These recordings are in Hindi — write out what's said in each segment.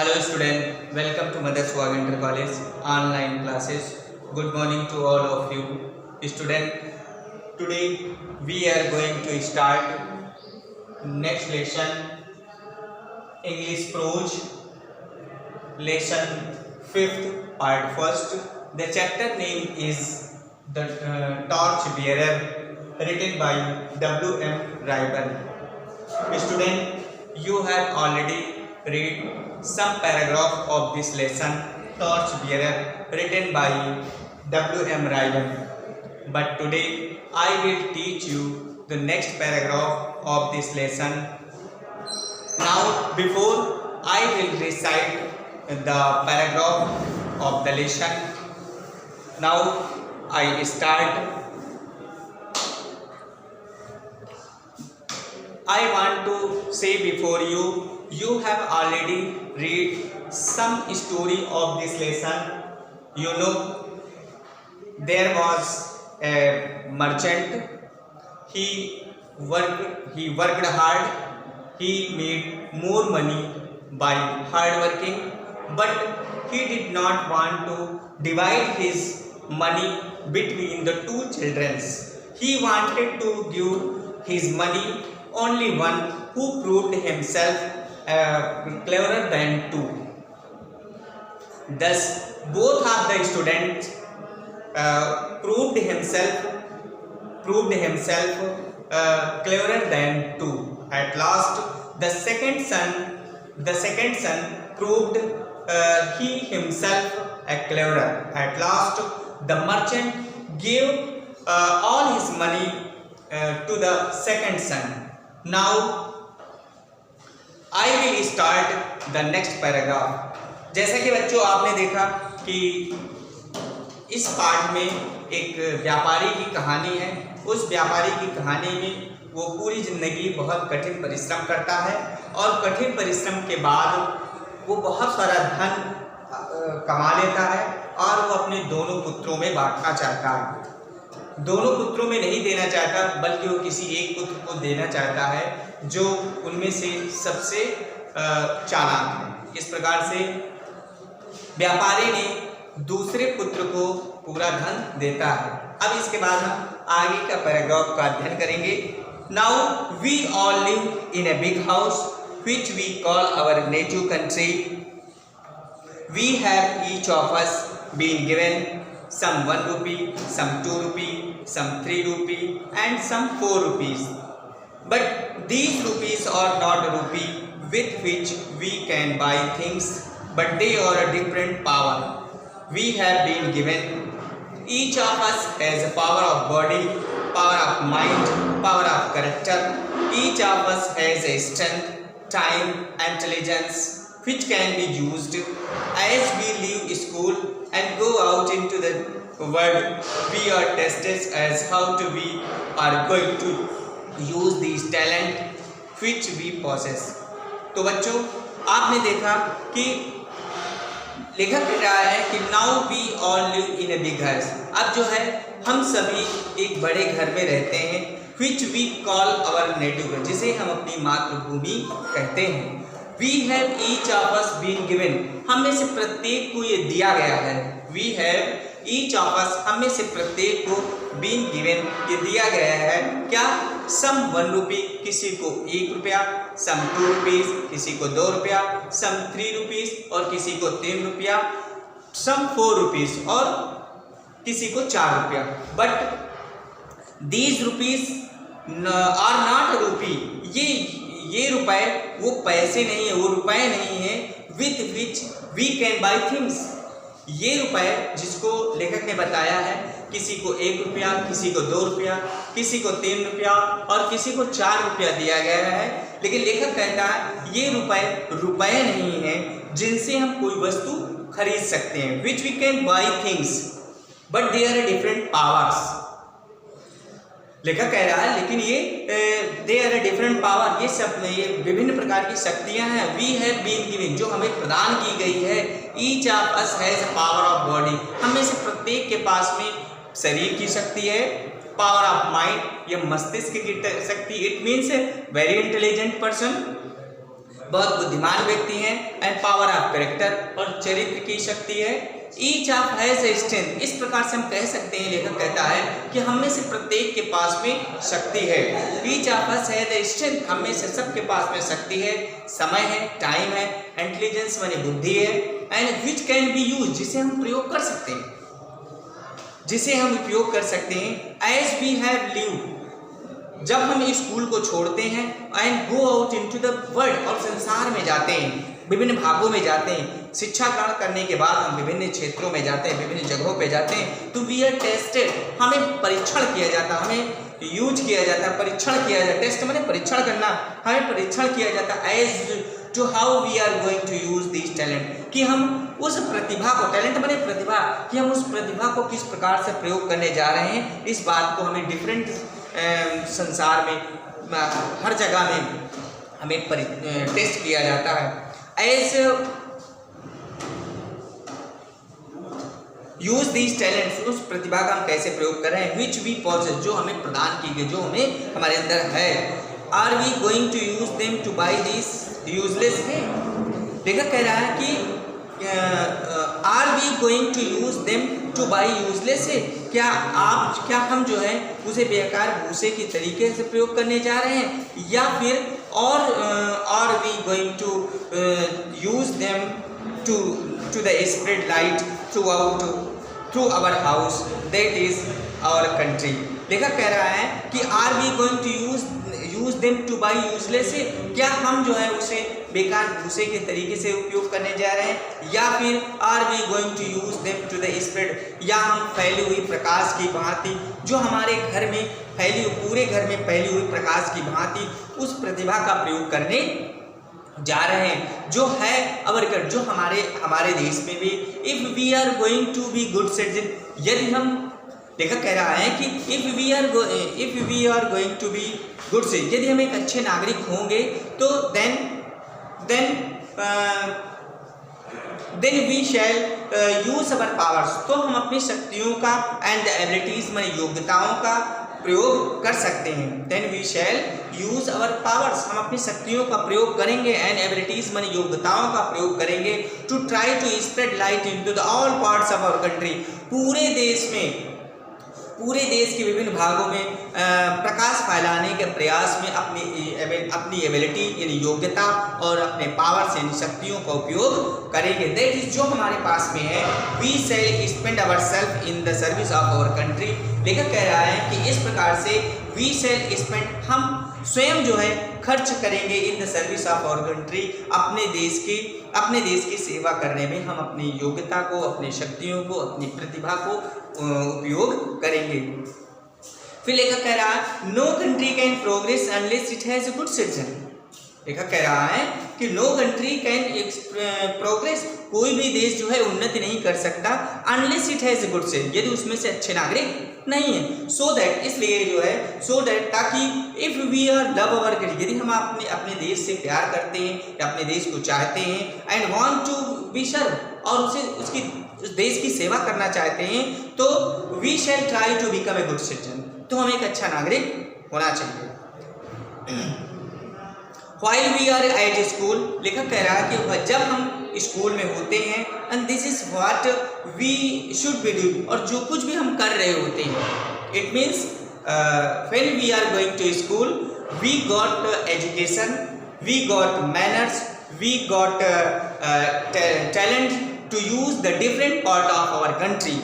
Hello student, welcome to Mother Swag Inter College online classes. Good morning to all of you. Student, today we are going to start next lesson English prose lesson 5th part 1st. The chapter name is The Torch Bearer, written by W.M. Rayburn. Student, you have already read some paragraph of this lesson Torch Bearer, written by W.M. Rayburn. But today I will teach you the next paragraph of this lesson. Now before I will recite the paragraph of the lesson, now I start. I want to say before you, you have already read some story of this lesson. You know, there was a merchant. He worked hard. He made more money by hard working, but he did not want to divide his money between the two children. He wanted to give his money only one who proved himself cleverer than two. Thus, both of the students proved himself cleverer than two. At last, the second son proved he himself a cleverer. At last, the merchant gave all his money to the second son. Now I will start the next paragraph. जैसा कि बच्चों आपने देखा कि इस पाठ में एक व्यापारी की कहानी है। उस व्यापारी की कहानी में वो पूरी जिंदगी बहुत कठिन परिश्रम करता है और कठिन परिश्रम के बाद वो बहुत सारा धन कमा लेता है और वो अपने दोनों पुत्रों में बांटना चाहता है। दोनों पुत्रों में नहीं देना चाहता, बल्कि वो किसी एक पुत्र को देना चाहता है जो उनमें से सबसे चालाक है। इस प्रकार से व्यापारी ने दूसरे पुत्र को पूरा धन देता है। अब इसके बाद हम आगे का पैराग्राफ का अध्ययन करेंगे। Now we all live in a big house which we call our native country. We have each of us been given some 1 rupee, some 2 rupee, some 3 rupee, and some 4 rupees. But these rupees are not rupee with which we can buy things, but they are a different power. We have been given. Each of us has a power of body, power of mind, power of character. Each of us has a strength, time, intelligence, which can be used as we leave school and go out into the world. We are tested as how to we are going to use these talent which we possess. तो बच्चों आपने देखा कि लेखक कह रहा है कि now we all live in a big house. अब जो है हम सभी एक बड़े घर में रहते हैं, which we call our native, जिसे हम अपनी मातृभूमि कहते हैं। We have each of us been given, हम में से प्रत्येक को ये दिया गया है। We have each of us, हम में से प्रत्येक को been given, ये दिया गया है क्या? some 1 rupee, किसी को 1 रुपया, some 2 rupees, किसी को 2 रुपया, some 3 rupees और किसी को 3 रुपया, some 4 rupees और किसी को 4 रुपया। But these rupees are not rupee, ये रुपए वो पैसे नहीं है, वो रुपए नहीं है with which we can buy things। ये रुपए जिसको लेखक ने बताया है, किसी को 1 रुपया, किसी को 2 रुपया, किसी को 3 रुपया और किसी को 4 रुपया दिया गया है। लेकिन लेखक कहता है ये रुपए नहीं है जिनसे हम कोई वस्तु खरीद सकते हैं, which we can buy things but they are different powers। लेखक कह रहा है लेकिन ये they are a different power, ये विभिन्न प्रकार की शक्तियां हैं। वी हैव बीन गिवन, जो हमें प्रदान की गई है। Each of us has power of body, हम में से प्रत्येक के पास में शरीर की शक्ति है। पावर ऑफ माइंड, ये मस्तिष्क की शक्ति। It means a very intelligent person. बहुत बुद्धिमान व्यक्ति हैं, एंड पावर ऑफ कैरेक्टर, और चरित्र की शक्ति है। Each of has a strength, इस प्रकार से हम कह सकते हैं, लेखक कहता है कि हम में से प्रत्येक के पास में शक्ति है। Each of us has a strength, हम में से सबके पास में शक्ति है, समय है, टाइम है, इंटेलिजेंस माने बुद्धि है, and which can be use, जिसे हम प्रयोग कर सकते हैं, जिसे हम उपयोग कर सकते हैं। एज वी हैव लिव, जब हम स्कूल को छोड़ते हैं, and go out into the world, और संसार में जाते हैं, विभिन्न भागों में जाते हैं, शिक्षा ग्रहण करने के बाद हम विभिन्न क्षेत्रों में जाते हैं, विभिन्न जगहों पे जाते हैं, तो वी आर टेस्टेड, हमें परीक्षण किया जाता है, हमें यूज किया जाता है, परीक्षण किया जाता है। टेस्ट माने परीक्षण करना, हमें परीक्षण किया जाता है as to how we are going to use this talent, कि हम उस प्रतिभा को, टैलेंट माने प्रतिभा, कि हम उस प्रतिभा को किस प्रकार से प्रयोग करने जा रहे हैं। इस बात को हमें डिफरेंट संसार में, हर जगह में हमें टेस्ट किया जाता है। एज यूज दीज टैलेंट्स, उस प्रतिभा का हम कैसे प्रयोग कर रहे हैं। विच वी पॉसेस, जो हमें प्रदान की गई, जो हमें हमारे अंदर है। Are we going to use them to buy this useless है। लेखक कह रहा है कि are we going to use them to buy useless है, क्या हम जो है उसे बेकार भूसे की तरीके से प्रयोग करने जा रहे हैं, या फिर और are we going to use them to the spread light through our house that is our country. लेखक कह रहा है कि are we going to use them to buy useless है, क्या हम जो है उसे बेकार भूसे के तरीके से उपयोग करने जा रहे हैं, या फिर are we going to use them to the spread, या हम फैली हुई प्रकाश की भांति, जो हमारे घर में फैली, पूरे घर में फैली हुई प्रकाश की भांति उस प्रतिभा का प्रयोग करने जा रहे हैं, जो है अवर, जो हमारे देश में भी। If we are going to be good citizen, यदि हम, लेखक कह रहा है कि if we are going to be good citizen, यदि हम एक अच्छे नागरिक होंगे, तो then we shall use our powers, तो हम अपनी शक्तियों का, एंड एबिलिटीज माने योग्यताओं का प्रयोग कर सकते हैं। Then we shall use our powers, हम अपनी शक्तियों का प्रयोग करेंगे, एंड एबिलिटीज माने योग्यताओं का प्रयोग करेंगे, to try to spread light into the all parts of our country, पूरे देश के विभिन्न भागों में प्रकाश फैलाने के प्रयास में अपनी एबिलिटी यानी योग्यता और अपने पावर्स यानी शक्तियों का उपयोग करेंगे। दैट इज, जो हमारे पास में है। We shall spend our self in the service of our country. लेखक कह रहा है कि इस प्रकार से वी शैल स्पेंड, हम स्वयं जो है खर्च करेंगे, in the service of our country, अपने देश की सेवा करने में हम अपनी योग्यता को, अपनी शक्तियों को, अपनी प्रतिभा को उपयोग करेंगे। फिर लेखक कह रहा है no country can progress unless it has a good citizen. लेखक कह रहा है कि नो कंट्री कैन प्रोग्रेस, कोई भी देश जो है उन्नति नहीं कर सकता unless it has a good citizen, यदि उसमें से अच्छे नागरिक नहीं है। सो दैट, इसलिए जो है सो दैट, ताकि if we are love our country, यदि हम अपने देश से प्यार करते हैं या अपने देश को चाहते हैं, and want to be serve, और उस देश की सेवा करना चाहते हैं, तो we shall try to become a good citizen, तो हमें एक अच्छा नागरिक होना चाहिए। While we are at school, लेखक कह रहा है कि जब हम स्कूल में होते हैं, and this is what we should be doing, और जो कुछ भी हम कर रहे होते हैं, it means when we are going to school, we got education, we got manners, we got talent to use the different part of our country.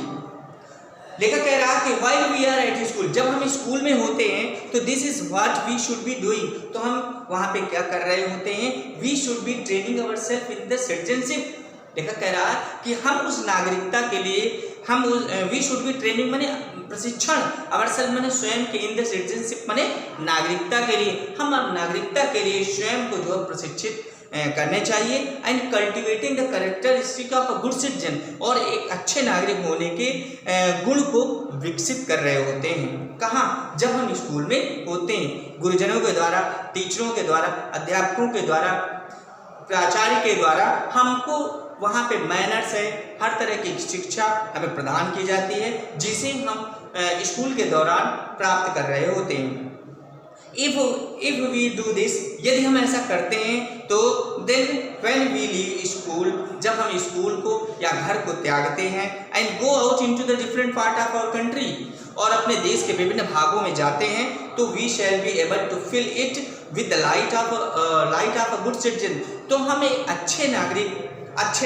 लेखक कह रहा कि while we are at school, जब हम स्कूल में होते हैं, तो this is what we should be doing, तो हम वहाँ पे क्या कर रहे होते हैं, we should be training ourselves in the citizenship। लेखक कह रहा है कि हम उस नागरिकता के लिए, हम we should be training माने प्रशिक्षण, ourselves माने स्वयं के, in the citizenship माने नागरिकता के लिए, हम नागरिकता के लिए स्वयं को जो प्रशिक्षित करने चाहिए। And cultivating the characteristic of a good citizen, और एक अच्छे नागरिक होने के गुण को विकसित कर रहे होते हैं। कहाँ? जब हम स्कूल में होते हैं, गुरुजनों के द्वारा, टीचरों के द्वारा, अध्यापकों के द्वारा, प्राचार्य के द्वारा हमको वहाँ पे मैनर्स है, हर तरह की शिक्षा हमें प्रदान की जाती है, जिसे हम स्कूल के दौरान प्राप्त कर रहे होते हैं। if we do this, यदि हम ऐसा करते हैं तो then when we leave school, जब हम स्कूल को या घर को त्यागते हैं and go out into the different part of our country, और अपने देश के विभिन्न भागों में जाते हैं, तो we shall be able to fill it with the light of a good citizen, तो हमें अच्छे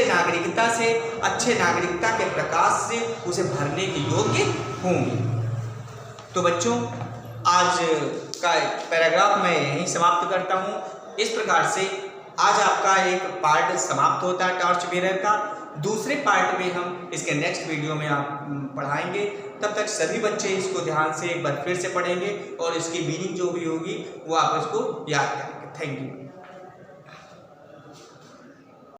नागरिकता से, अच्छे नागरिकता के प्रकाश से उसे भरने के योग्य होंगे। तो बच्चों, आज का पैराग्राफ मैं यहीं समाप्त करता हूँ। इस प्रकार से आज आपका एक पार्ट समाप्त होता है टॉर्च बेरर का। दूसरे पार्ट में हम इसके नेक्स्ट वीडियो में आप पढ़ाएंगे। तब तक सभी बच्चे इसको ध्यान से एक बार फिर से पढ़ेंगे और इसकी मीनिंग जो भी होगी वो आप इसको याद करेंगे। Thank you.